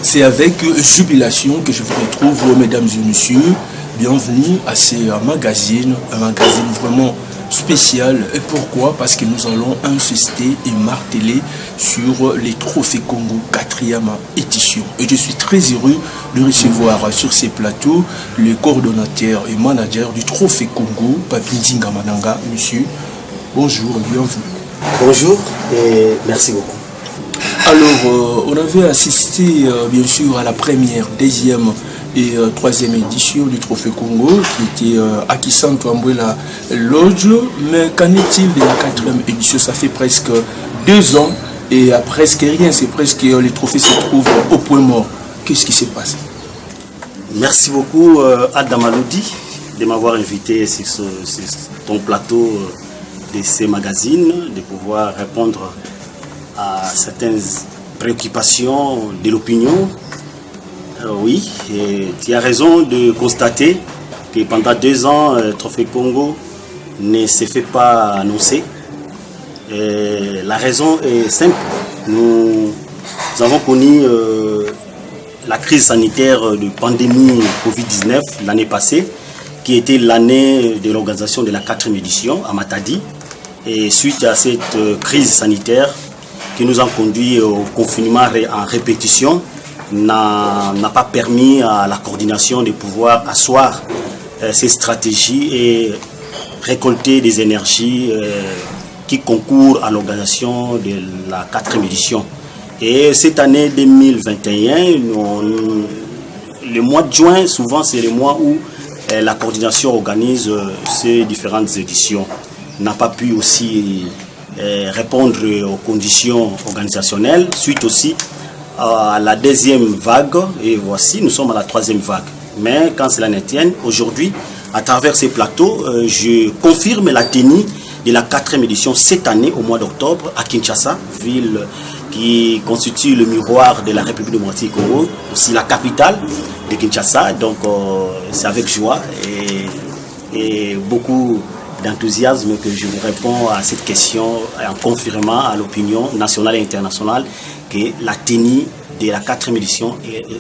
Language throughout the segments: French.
C'est avec jubilation que je vous retrouve, mesdames et messieurs. Bienvenue à ce magazine, un magazine vraiment spécial. Et pourquoi? Parce que nous allons insister et marteler sur les Trophées Congo 4e édition. Et je suis très heureux de recevoir sur ces plateaux le coordonnateur et manager du Trophée Congo, Papi Ndinga Mananga. Monsieur, bonjour et bienvenue. Bonjour et merci beaucoup. Alors, on avait assisté bien sûr à la première, deuxième et troisième édition du Trophée Congo qui était à Kisanto Ambwela Lodge. Mais qu'en est-il de la 4e édition? Ça fait presque 2 ans et presque rien, c'est presque les trophées se trouvent au point mort. Qu'est-ce qui s'est passé? Merci beaucoup Adam Aloudi de m'avoir invité sur ton plateau de ces magazines, de pouvoir répondre à certaines préoccupations de l'opinion. Oui, et tu as raison de constater que pendant 2 ans, Trophée Congo ne s'est fait pas annoncer. La raison est simple. Nous avons connu la crise sanitaire de pandémie Covid-19 l'année passée, qui était l'année de l'organisation de la 4e édition à Matadi. Et suite à cette crise sanitaire qui nous a conduit au confinement en répétition, n'a pas permis à la coordination de pouvoir asseoir ces stratégies et récolter des énergies qui concourent à l'organisation de la 4e édition. Et cette année 2021, le mois de juin, souvent c'est le mois où la coordination organise ces différentes éditions, n'a pas pu aussi répondre aux conditions organisationnelles, suite aussi à la 2e vague, et voici, nous sommes à la 3e vague. Mais quand cela ne tienne, aujourd'hui, à travers ces plateaux, je confirme la tenue de la 4e édition cette année, au mois d'octobre, à Kinshasa, ville qui constitue le miroir de la République démocratique du Congo, aussi la capitale de Kinshasa. Donc, c'est avec joie et beaucoup d'enthousiasme que je vous réponds à cette question en confirmant à l'opinion nationale et internationale que la tenue de la 4e édition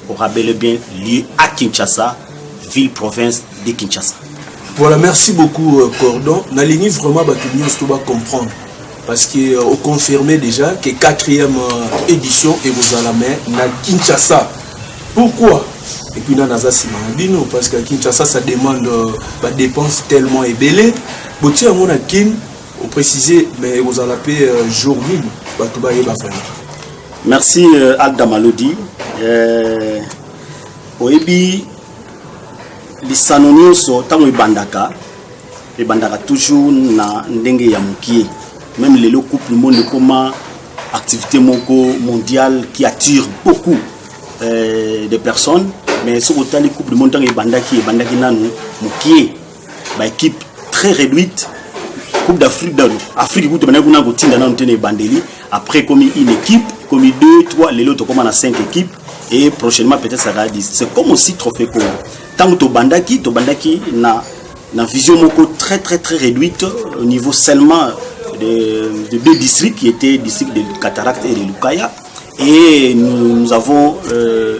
aura bel et bien lieu à Kinshasa, ville-province de Kinshasa. Voilà, merci beaucoup Cordon. Nalini vraiment tout va comprendre parce que on confirmait déjà que 4e édition et vous allez à Kinshasa. Pourquoi? Et puis parce qu'à Kinshasa ça demande des dépenses tellement ébellées. On précisait, mais vous allez payer jour même. Merci Alda Malodi. Oebi lisanonio so tango ibandaka toujours na ndenge ya mukie. Même les coupe le monde comme activité mondiale qui attire beaucoup de personnes. Mais sur autant les coupes du monde tango ibandaki nanu mukie, ba équipe très réduite. Coupe d'Afrique, après comme une équipe, comme 2, 3, les autres comme on a 5 équipes et prochainement peut-être ça va 10. C'est comme aussi Trophée Congo. Tant que Tobandaki na vision très réduite au niveau seulement de 2 districts qui étaient districts de Cataracte et de Lukaya. Et nous avons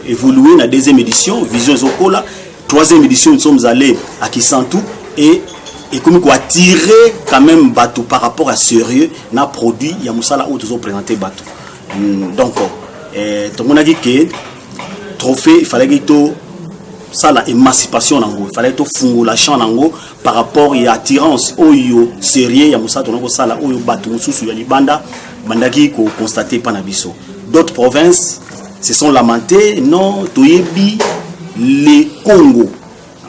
évolué dans la 2e édition, Vision Zokola. 3e édition, nous sommes allés à Kisantu et comme quoi attirer quand même bateau par rapport à sérieux na produit ya musala où toujours présenter bateau. Donc tout le monde a dit que trophée il fallait que tout ça la émancipation nango, il fallait que tout la champ nango par rapport à attirance oyo sérieux ya musala tonako sala oyo bateau mususu ya libanda bandaki ko constater pa na biso. D'autres provinces se sont lamentées, non toyebi les Congo.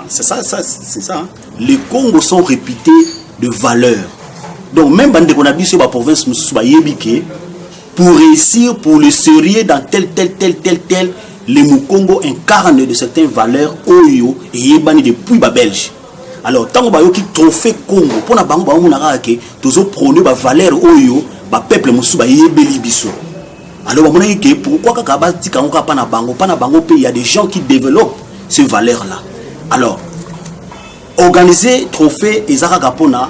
C'est ça. Hein? Les Congos sont réputés de valeur. Donc même quand on a dit sur la province, pour réussir, pour le sérieux dans tel, les Mukongo incarnent de certaines valeurs oyo et yebani depuis la Belge. Alors tant qu'on a qui trophée Congo, pour la banque on a que toujours prôner la valeur oyo, ba peuple musuba yebeli biso. Alors on a dit que pourquoi kakabati kangoka pa na bango pays, il y a des gens qui développent ces valeurs là. Alors organiser trophée Ezara Gapona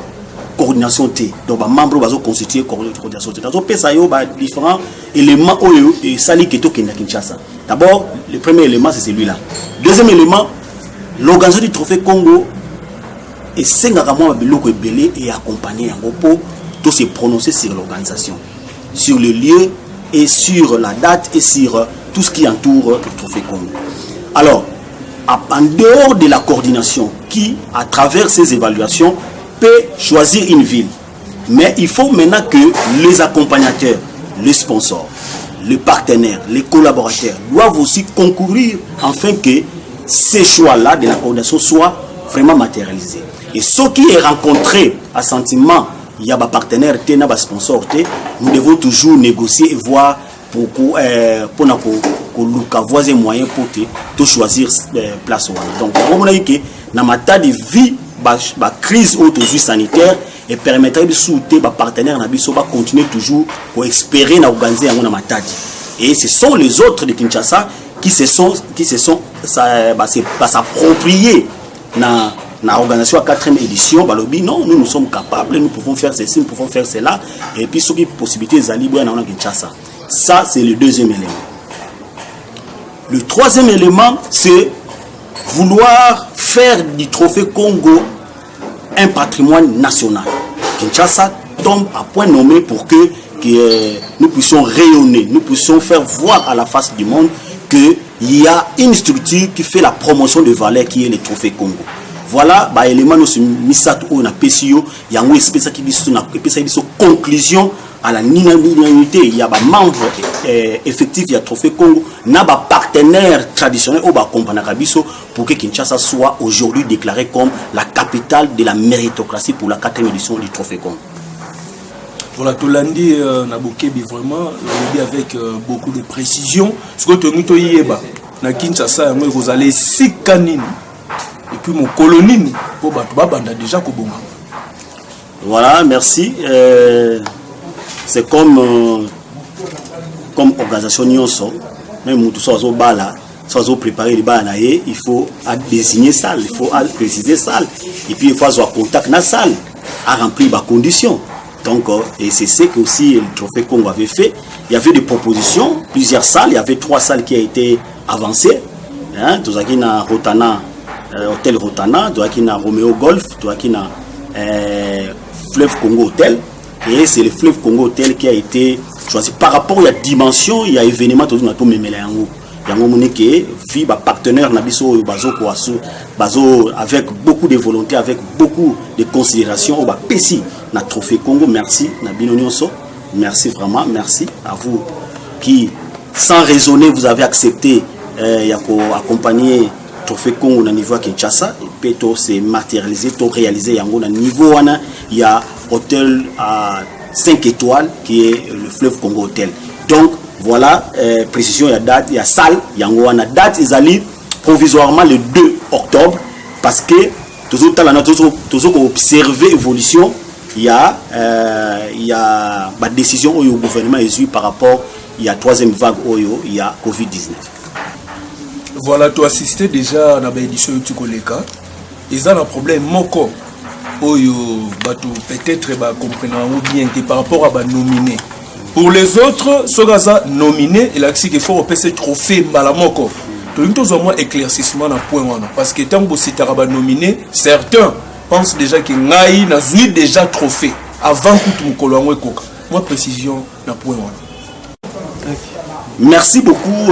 coordination T. Donc, les membres vont constituer coordination T. Donc, il y a différents éléments et sali keto Kinshasa. D'abord, le premier élément, c'est celui-là. Deuxième élément, l'organisation du Trophée Congo est 5 et accompagné pour tout se prononcer sur l'organisation, sur le lieu et sur la date et sur tout ce qui entoure le Trophée Congo. Alors, en dehors de la coordination qui, à travers ces évaluations, peut choisir une ville. Mais il faut maintenant que les accompagnateurs, les sponsors, les partenaires, les collaborateurs doivent aussi concourir afin que ces choix-là de la coordination soient vraiment matérialisés. Et ce qui est rencontré à sentiment, il y a des partenaires, il y a des sponsors, nous devons toujours négocier et voir pour avoir des moyens pour choisir place. Donc, on a dit que dans ma tas de vie, la crise sanitaire et permettrait de soutenir les partenaires pour continuer toujours pour espérer organiser un matadi. Et ce sont les autres de Kinshasa qui se sont s'appropriés dans l'organisation à 4e édition. Non, nous sommes capables, nous pouvons faire ceci, nous pouvons faire cela. Et puis, ce qui est possibilité de libérer dans Kinshasa. Ça, c'est le deuxième élément. Le troisième élément, c'est vouloir faire du Trophée Congo un patrimoine national. Kinshasa tombe à point nommé pour que nous puissions rayonner, nous puissions faire voir à la face du monde qu'il y a une structure qui fait la promotion de valeur qui est le Trophée Congo. Voilà, l'élément nous misat ou na PCO, il y a une espèce qui dit conclusion à la unanimité. Il y a des membres effectifs, il y a Trophée Congo, il y a des partenaires traditionnels au Kompanabiso pour que Kinshasa soit aujourd'hui déclaré comme la capitale de la méritocratie pour la 4e édition du Trophée Congo. Voilà, Tolandi Nabokebi vraiment avec beaucoup de précision. Ce que tu as dit, Kinshasa, vous allez 6 canines. Et puis mon colonie, pour Batouba, déjà Kobonga. Voilà, merci. C'est comme organisation Nyonso, même tout ça, soit préparer les banaïs, il faut désigner salle, il faut préciser salle, et puis il faut avoir contact dans la salle, à remplir les conditions. Donc, et c'est ce que aussi le Trophée Congo avait fait. Il y avait des propositions, plusieurs salles, il y avait 3 salles qui ont été avancées. Tout qui na Rotana, Hôtel Rotana, tout qui na Romeo Golf, tout qui na Fleuve Congo Hotel. Et c'est le Fleuve Congo Hotel qui a été choisi par rapport à la dimension, il y a événement tout le monde memela yango. Yango monike vi ba partenaire na biso bazo avec beaucoup de volonté, avec beaucoup de considération au ba pesi na Trophée Congo. Merci na bino nyonso. Merci vraiment, merci à vous qui sans raisonner vous avez accepté accompagner Trophée Congo au niveau de Kinshasa et puis tout s'est matérialisé, tout réalisé yango na niveau wana il y a hôtel à 5 étoiles qui est le Fleuve Congo Hotel. Donc voilà, précision, il y a date, il y a salle, il y a une date, ils allaient provisoirement le 2 octobre parce que toujours observer l'évolution, il y a ma décision au gouvernement est par rapport il y a 3e vague il y a Covid-19. Voilà, tu assistais déjà à l'édition de Tukoleka. Ils ont un problème moko peut-être comprendre bien que par rapport à nominé. Pour les autres, ceux qui sont nominés, il a qu'il faut repasser trophée Malamoko. Tout le monde éclaircissement dans point parce que tant que vous nominé, certains pensent déjà que Naï n'a déjà trophée avant que tout le monde ait moi précision dans point. Merci beaucoup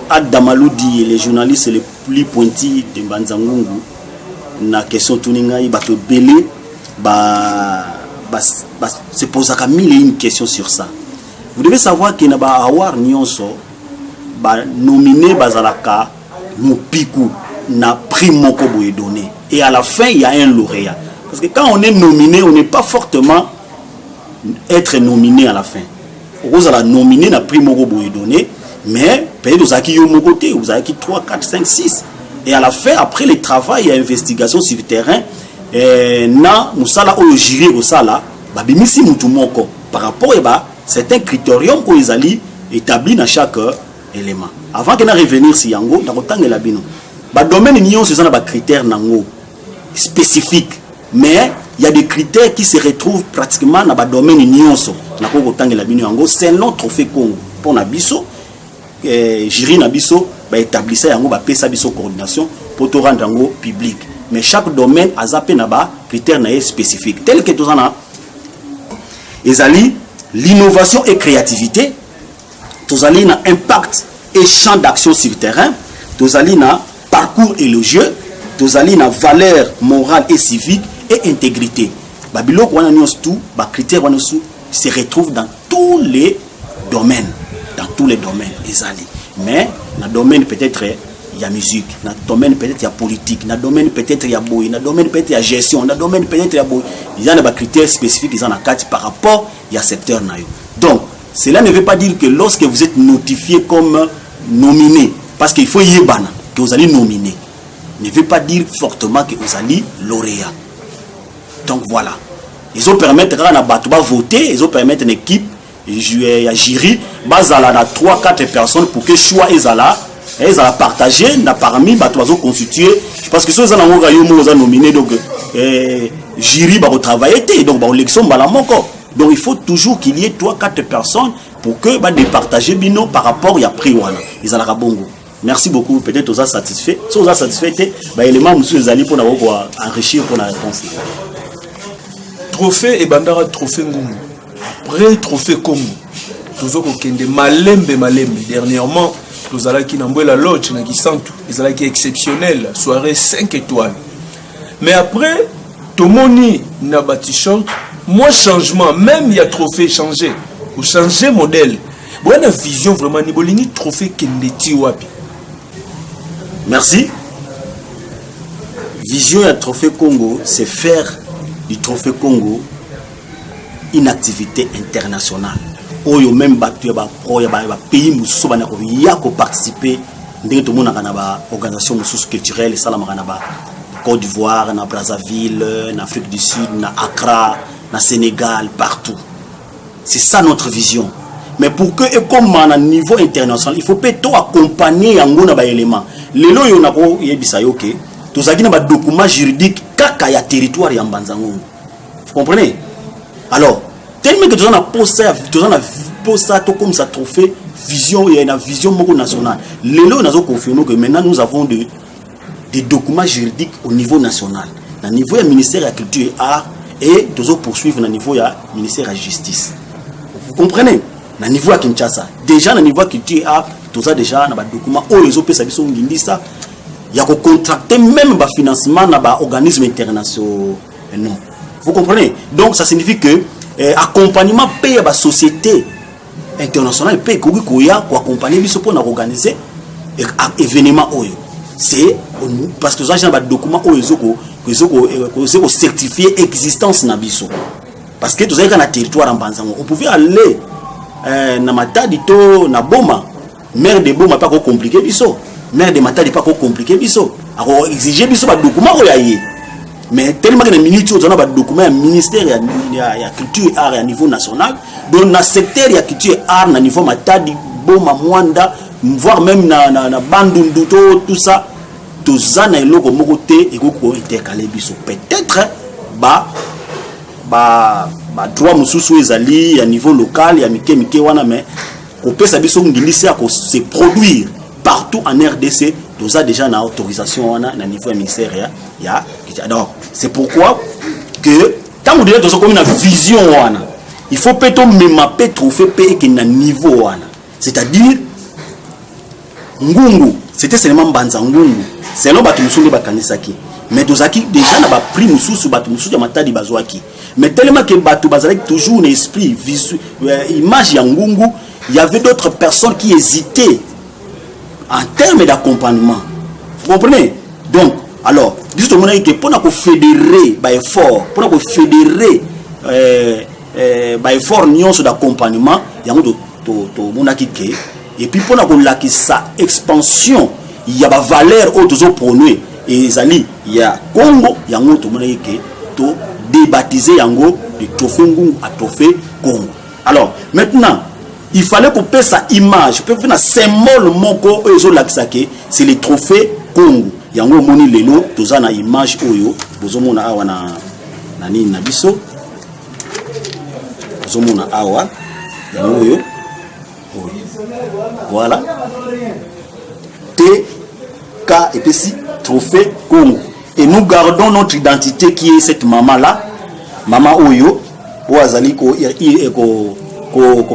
Adamaloudi, les journalistes les plus pointus de Banzangungu. Na question Tuningaï bato belé se pose à mille et une questions sur ça. Vous devez savoir qu'il n'y a pas avoir nyonso nominé bazalaka mupiku na prix moko boye donné et à la fin il y a un lauréat parce que quand on est nominé on n'est pas fortement être nominé à la fin. Vous allez nominer na prix moko boye donné mais peut-être vous avez mon côté vous avez 3 4 5 6 et à la fin après le travail et investigation sur le terrain na musala o jury au sala ba bimisi mutu moko par rapport à certains critériums que ils allaient établir dans chaque élément avant que na revenir si yango na kotangela bino ba domaine nion ce sont ba critères nango spécifiques mais il y a des critères qui se retrouvent pratiquement dans le domaine nyonso. C'est notre trophée Congo. Pour Nabiso, jury Nabiso, établisseur yango ba pesa biso coordination pour te rendre yango public. Mais chaque domaine a zappé naba critères spécifiques. Tel que tous en a. Ezali l'innovation et créativité. Tous allez na impact et champ d'action sur le terrain. Tous allez na parcours élogieux. Tous allez na valeur morale et civique et intégrité. Babilo wana nyos tout, ba critères wana sou se retrouvent dans tous les domaines. Dans tous les domaines, ezali. Mais dans le domaine peut-être il y a musique, dans le domaine peut-être il y a politique, dans le domaine peut-être il y a boy, dans le domaine peut-être il y a gestion, dans le domaine peut-être il y a boy. Il y a des critères spécifiques qui sont en quatre par rapport il y a secteur nayo. Donc cela ne veut pas dire que lorsque vous êtes notifié comme nominé, parce qu'il faut y bana que vous allez nominer, ne veut pas dire fortement que vous allez lauréat. Donc voilà, ils ont permettre à voter, ils ont permettre une équipe. Il y a jury, bazala na 3-4 personnes pour que choix ils partagé parmi les constitué parce que ceux qui ont nominé donc jury va travailler donc l'élection donc il faut toujours qu'il y ait 3-4 personnes pour que départager bino par rapport à prix ils ont bongo. Merci beaucoup, peut-être vous êtes satisfait. Si vous êtes satisfait, l'élément monsieur Zali pour enrichir pour la réponse. Trophée et bandara trophée Ngungu. Après trophée Congo, nous avons kende malembe. Dernièrement, nous allons qui n'embouer la lodge, na qui santu, ils allons qui exceptionnel, soirée 5 étoiles. Mais après, tout le monde n'a pas t-shirt. Moi changement, même il y a trophée changé, ou changer modèle. Bon, la vision vraiment ni bolini trophée kende tiwapi. Merci. Vision et trophée Congo, c'est faire du trophée Congo une activité internationale. Oyo même battu ba pro ya pays mususu bana ko ya ko participer ndenge to mona kana ba organisation mususu culturelle sala makana ba Côte d'Ivoire, na Brazzaville, na Afrique du Sud, na Accra, na Sénégal, partout. C'est ça notre vision. Mais pour que et comme à niveau international, il faut plutôt accompagner yango na ba élément. Lelo yo na ko yebisa yo ke to zaki na ba document juridique kaka ya territoire ya Mbanzango. Vous comprenez? Alors, tellement que tu en as posé comme ça trophée vision, il y a une vision nationale. Nous avons confirmé que maintenant nous avons des documents juridiques au niveau national. Au niveau du ministère de la Culture et Art et nous allons poursuivre au niveau du ministère de la Justice. Vous comprenez? Au niveau de Kinshasa, déjà au niveau de la Culture et Art, tout ça déjà dans les documents où les OP sont ça. Il y a contracté même le financement dans les organismes internationaux. Non. Vous comprenez? Donc ça signifie que accompagnement paye à la société internationale paye pour accompagner pour organiser événement. C'est parce que ça j'ai des documents que certifié existence na biso. Parce que tout ça dans territoire en Banzango. On pouvait aller na Matadi to na Boma. Maire de Boma pas compliqué biso. Maire de Matadi pas compliqué biso. Alors exiger biso des documents mais tellement que les ministres ont des documents au ministère de la culture et art à niveau national, dans le secteur de la culture et art à niveau Matadi, Boma, Mwanda, voire même na Bandundu, tout ça, tout ça na eloko mokote et ko intercalé biso. Peut-être droit mususu ezali à niveau local ya mike wana mais ko pesa biso ngilisa ko se produire partout en RDC. Tout ça déjà na autorisation wana na niveau du ministère ya alors c'est pourquoi que quand vous dites comme une vision wana il faut plutôt mapper trophée payer que na niveau wana c'est-à-dire Ngungu c'était seulement Mbanza Ngungu c'est non batu mususu bakanisaki mais tozaki déjà na ba prix mususu batu mususu ya Matadi bazwaki mais tellement que batu bazalaki toujours un esprit visuel image ya Ngungu il y avait d'autres personnes qui hésitaient en termes d'accompagnement. Vous comprenez? Donc, alors, juste pour nous fédérer effort, pour nous fédérer effort d'accompagnement, il y a et puis pour nous la sa expansion, il y a des valeurs autour prônées et il y a Congo, il y a to débaptiser yango de trophée Ngungu à trophée Congo. Alors, maintenant il fallait qu'on paie sa image, peut faire un symbole moko c'est le trophée Congo. Yango moni lelo tozana image oyo bozomona awa nani nabiso zomona awa oyo voilà TK et puis si trophée Congo et nous gardons notre identité qui est cette maman là maman oyo oazali ko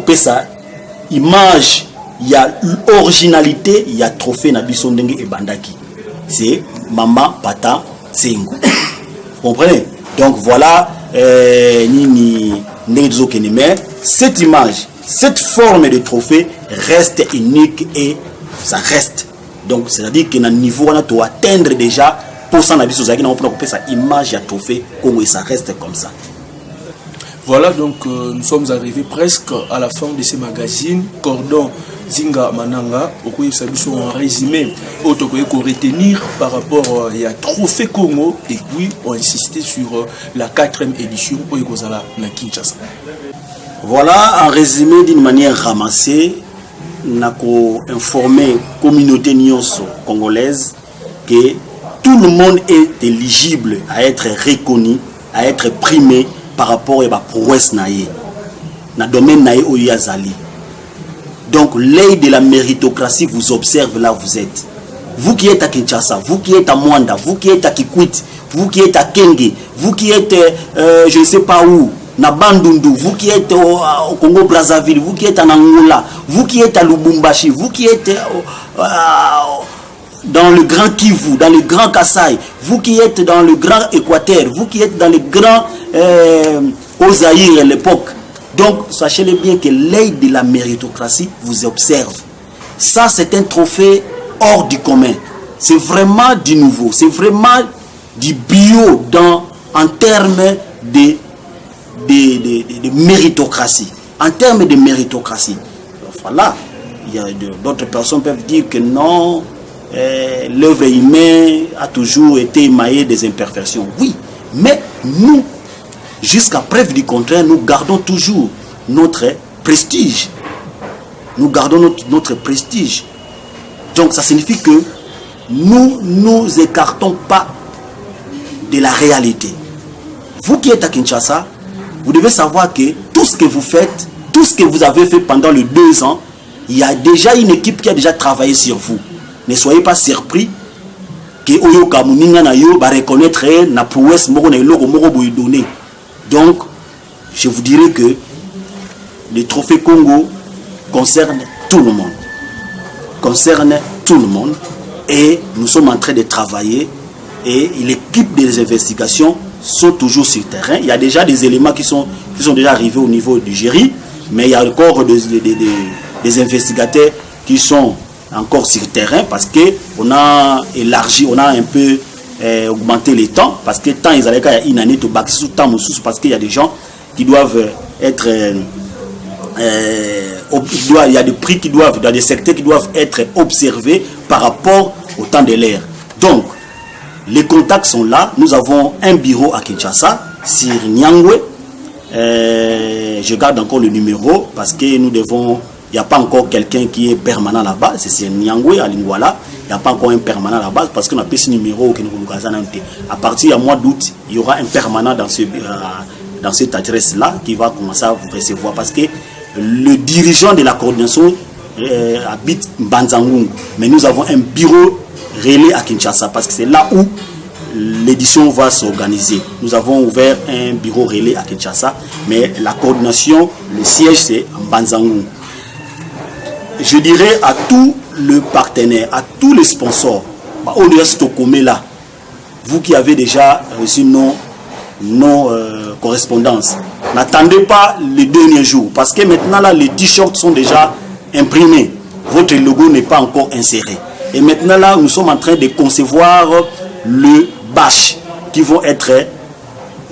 pesa image il y a originalité il y a trophée nabiso ndenge e bandaki c'est maman Pata Tsengo. Vous comprenez? Donc voilà, cette image, cette forme de trophée reste unique et ça reste. Donc c'est-à-dire qu'à un niveau, on doit atteindre déjà pour ça, on a sa image à trophée, et ça reste comme ça. Voilà, donc nous sommes arrivés presque à la fin de ces magazines. Cordon Zinga Mananga, en résumé, on retenir par rapport à Trophée Congo et puis on insisté sur la 4e édition pour la Kinshasa. Voilà, en résumé d'une manière ramassée, on a informé la communauté congolaise que tout le monde est éligible à être reconnu, à être primé par rapport à la prouesse naïe, dans le domaine naïe où il y a Zali. Donc l'œil de la méritocratie vous observe là où vous êtes. Vous qui êtes à Kinshasa, vous qui êtes à Mwanda, vous qui êtes à Kikwit, vous qui êtes à Kenge, vous qui êtes je ne sais pas où, na Bandundu, vous qui êtes au Congo Brazzaville, vous qui êtes en Angola, vous qui êtes à Lubumbashi, vous qui êtes dans le Grand Kivu, dans le Grand Kasaï, vous qui êtes dans le Grand Équateur, vous qui êtes dans le Grand Ozaïre à l'époque. Donc, sachez-le bien que l'œil de la méritocratie vous observe. Ça, c'est un trophée hors du commun. C'est vraiment du nouveau. C'est vraiment du bio en termes de méritocratie. En termes de méritocratie. Voilà. Il y a d'autres personnes qui peuvent dire que non, l'œuvre humaine a toujours été émaillée des imperfections. Oui, mais nous, jusqu'à preuve du contraire, nous gardons toujours notre prestige. Nous gardons notre prestige. Donc ça signifie que nous nous écartons pas de la réalité. Vous qui êtes à Kinshasa, vous devez savoir que tout ce que vous faites, tout ce que vous avez fait pendant les 2 ans, il y a déjà une équipe qui a déjà travaillé sur vous. Ne soyez pas surpris que Oyo Kamuninga na yo va reconnaître na prouesse moko na eloko moko boy donné. Donc, je vous dirais que le trophée Congo concerne tout le monde. Concerne tout le monde. Et nous sommes en train de travailler. Et l'équipe des investigations sont toujours sur le terrain. Il y a déjà des éléments qui sont déjà arrivés au niveau du jury. Mais il y a encore des investigateurs qui sont encore sur le terrain parce qu'on a élargi, on a un peu augmenter les temps parce que tant ils allaient qu'il y a une année de bac sous temps parce qu'il y a des gens qui doivent être il y a des prix qui doivent dans des secteurs qui doivent être observés par rapport au temps de l'air. Donc les contacts sont là. Nous avons un bureau à Kinshasa sur Nyangwe. Je garde encore le numéro parce que nous devons. Il n'y a pas encore quelqu'un qui est permanent là-bas. C'est Nyangwe à Lingwala. Il n'y a pas encore un permanent là-bas parce qu'on a pris ce numéro. À partir du mois d'août, il y aura un permanent dans cette adresse-là qui va commencer à vous recevoir parce que le dirigeant de la coordination habite Mbanzangungu. Mais nous avons un bureau relais à Kinshasa parce que c'est là où l'édition va s'organiser. Nous avons ouvert un bureau relais à Kinshasa, mais la coordination, le siège, c'est Mbanzangungu. Je dirais à tous les partenaires, à tous les sponsors, vous qui avez déjà reçu nos correspondances, n'attendez pas les derniers jours parce que maintenant là, les t-shirts sont déjà imprimés. Votre logo n'est pas encore inséré. Et maintenant là, nous sommes en train de concevoir le bâche qui vont être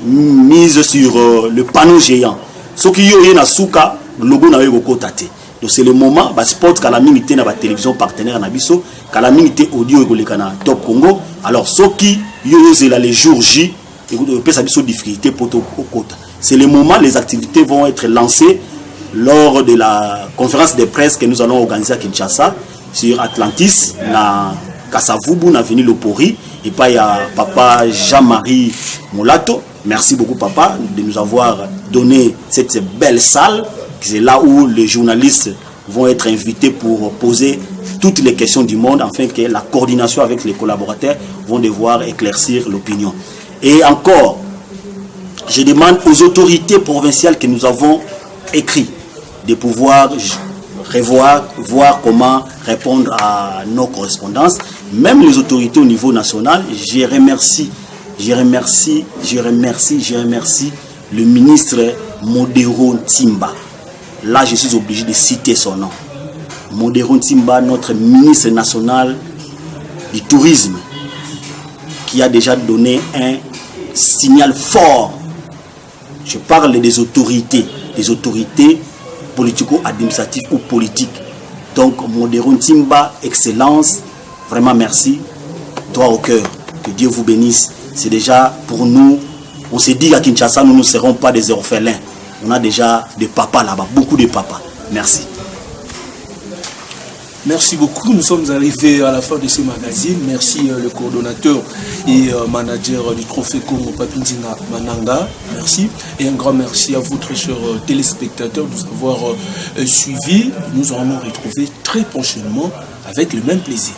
mises sur le panneau géant. Ce qui est na souka, le logo n'a pas été. Donc c'est le moment, sport calamité na télévision partenaire na biso, calamité audio et na Top Congo. Alors ce qui est là les jours J, difficulté pour au quota. C'est le moment, les activités vont être lancées lors de la conférence de presse que nous allons organiser à Kinshasa sur Atlantis, na Kasavubu, na Avenue Lopori. Et puis il y a papa Jean-Marie Moulato Merci beaucoup, papa, de nous avoir donné cette belle salle. C'est là où les journalistes vont être invités pour poser toutes les questions du monde, afin que la coordination avec les collaborateurs vont devoir éclaircir l'opinion. Et encore, je demande aux autorités provinciales que nous avons écrit de pouvoir revoir, voir comment répondre à nos correspondances. Même les autorités au niveau national, je remercie le ministre Modero Ntimba. Là, je suis obligé de citer son nom. Modero Ntimba, notre ministre national du tourisme, qui a déjà donné un signal fort. Je parle des autorités politico-administratives ou politiques. Donc, Modero Ntimba, excellence, vraiment merci. Toi au cœur, que Dieu vous bénisse. C'est déjà pour nous, on s'est dit à Kinshasa, nous ne serons pas des orphelins. On a déjà des papas là-bas, beaucoup de papas. Merci. Merci beaucoup. Nous sommes arrivés à la fin de ce magazine. Merci le coordonnateur et manager du Trophée Congo, Papindina Mananga. Merci. Et un grand merci à vous, très chers téléspectateurs, de nous avoir suivis. Nous allons nous retrouver très prochainement avec le même plaisir.